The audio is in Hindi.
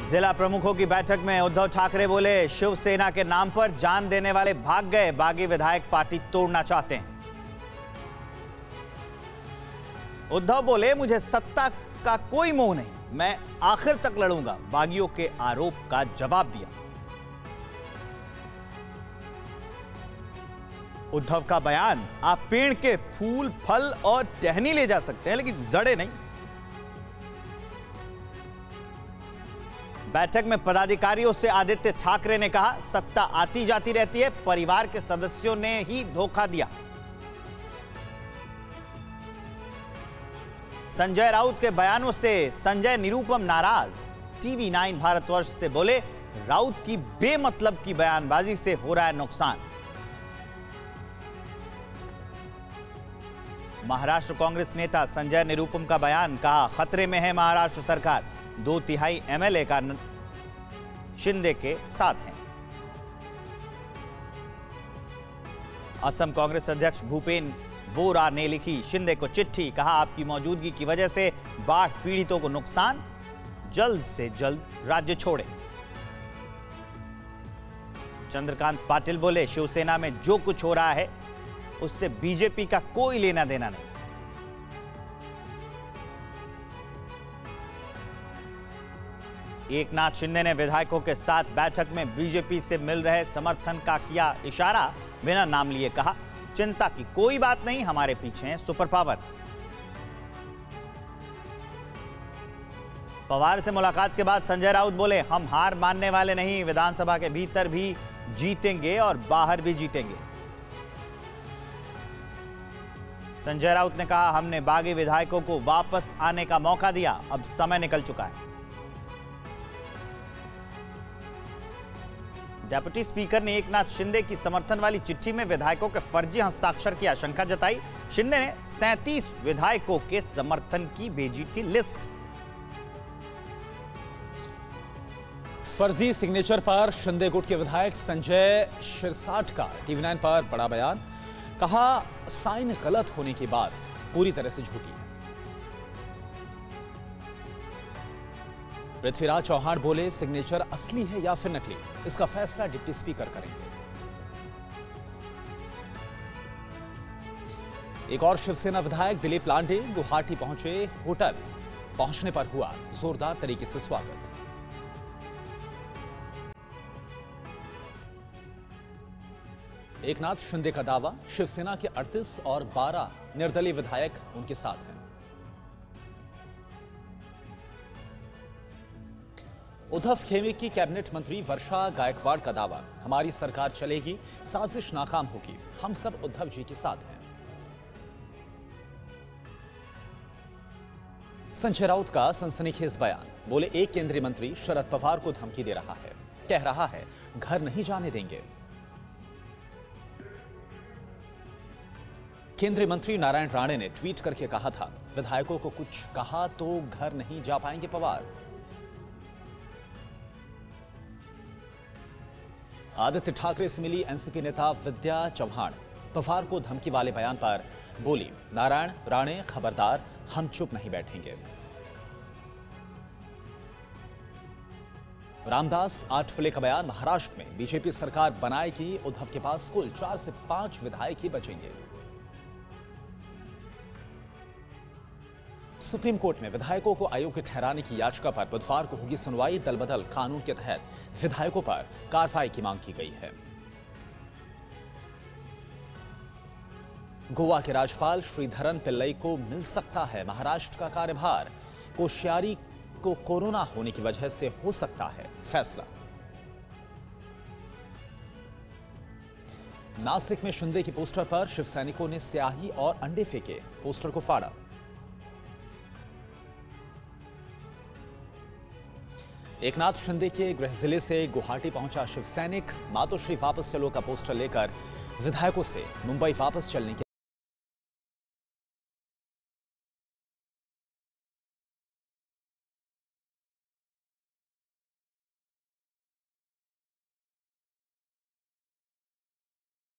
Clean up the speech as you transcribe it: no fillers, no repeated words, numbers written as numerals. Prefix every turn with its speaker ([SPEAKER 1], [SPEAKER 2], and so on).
[SPEAKER 1] जिला प्रमुखों की बैठक में उद्धव ठाकरे बोले, शिवसेना के नाम पर जान देने वाले भाग गए, बागी विधायक पार्टी तोड़ना चाहते हैं। उद्धव बोले, मुझे सत्ता का कोई मोह नहीं, मैं आखिर तक लड़ूंगा, बागियों के आरोप का जवाब दिया। उद्धव का बयान, आप पेड़ के फूल, फल और टहनी ले जा सकते हैं लेकिन जड़ें नहीं। बैठक में पदाधिकारियों से आदित्य ठाकरे ने कहा, सत्ता आती जाती रहती है, परिवार के सदस्यों ने ही धोखा दिया। संजय राउत के बयानों से संजय निरुपम नाराज। टीवी 9 भारतवर्ष से बोले, राउत की बेमतलब की बयानबाजी से हो रहा है नुकसान। महाराष्ट्र कांग्रेस नेता संजय निरुपम का बयान, कहा खतरे में है महाराष्ट्र सरकार, 2/3 एमएलए का शिंदे के साथ हैं। असम कांग्रेस अध्यक्ष भूपेन बोरा ने लिखी शिंदे को चिट्ठी, कहा आपकी मौजूदगी की वजह से बाढ़ पीड़ितों को नुकसान, जल्द से जल्द राज्य छोड़े। चंद्रकांत पाटिल बोले, शिवसेना में जो कुछ हो रहा है उससे बीजेपी का कोई लेना देना नहीं। एकनाथ शिंदे ने विधायकों के साथ बैठक में बीजेपी से मिल रहे समर्थन का किया इशारा, बिना नाम लिए कहा, चिंता की कोई बात नहीं, हमारे पीछे हैं सुपर पावर। पवार से मुलाकात के बाद संजय राउत बोले, हम हार मानने वाले नहीं, विधानसभा के भीतर भी जीतेंगे और बाहर भी जीतेंगे। संजय राउत ने कहा, हमने बागी विधायकों को वापस आने का मौका दिया, अब समय निकल चुका है। डेप्यूटी स्पीकर ने एकनाथ शिंदे की समर्थन वाली चिट्ठी में विधायकों के फर्जी हस्ताक्षर की आशंका जताई। शिंदे ने 37 विधायकों के समर्थन की भेजी थी लिस्ट।
[SPEAKER 2] फर्जी सिग्नेचर पर शिंदे गुट के विधायक संजय शिरसाट का टीवी 9 पर बड़ा बयान, कहा साइन गलत होने के बाद पूरी तरह से झूठी है। पृथ्वीराज चौहान बोले, सिग्नेचर असली है या फिर नकली, इसका फैसला डिप्टी स्पीकर करेंगे। एक और शिवसेना विधायक दिलीप लांडे गुवाहाटी पहुंचे, होटल पहुंचने पर हुआ जोरदार तरीके से स्वागत। एकनाथ शिंदे का दावा, शिवसेना के 38 और 12 निर्दलीय विधायक उनके साथ हैं। उद्धव खेमे की कैबिनेट मंत्री वर्षा गायकवाड़ का दावा, हमारी सरकार चलेगी, साजिश नाकाम होगी, हम सब उद्धव जी के साथ हैं। संजय राउत का सनसनीखेज बयान, बोले एक केंद्रीय मंत्री शरद पवार को धमकी दे रहा है, कह रहा है घर नहीं जाने देंगे। केंद्रीय मंत्री नारायण राणे ने ट्वीट करके कहा था, विधायकों को कुछ कहा तो घर नहीं जा पाएंगे पवार। आदित्य ठाकरे से मिली एनसीपी नेता विद्या चौहान, पवार को धमकी वाले बयान पर बोली, नारायण राणे खबरदार, हम चुप नहीं बैठेंगे। रामदास आठवले का बयान, महाराष्ट्र में बीजेपी सरकार बनाएगी, उद्धव के पास कुल 4 से 5 विधायक ही बचेंगे। सुप्रीम कोर्ट में विधायकों को अयोग्य ठहराने की याचिका पर बुधवार को होगी सुनवाई, दलबदल कानून के तहत विधायकों पर कार्रवाई की मांग की गई है। गोवा के राज्यपाल श्रीधरन पिल्लई को मिल सकता है महाराष्ट्र का कार्यभार, कोश्यारी को कोरोना होने की वजह से हो सकता है फैसला। नासिक में शिंदे की पोस्टर पर शिव सैनिकों ने स्याही और अंडे फेंके, पोस्टर को फाड़ा। एकनाथ शिंदे के गृह जिले से गुवाहाटी पहुंचा शिव सैनिक, मातोश्री वापस चलो का पोस्टर लेकर विधायकों से मुंबई वापस चलने की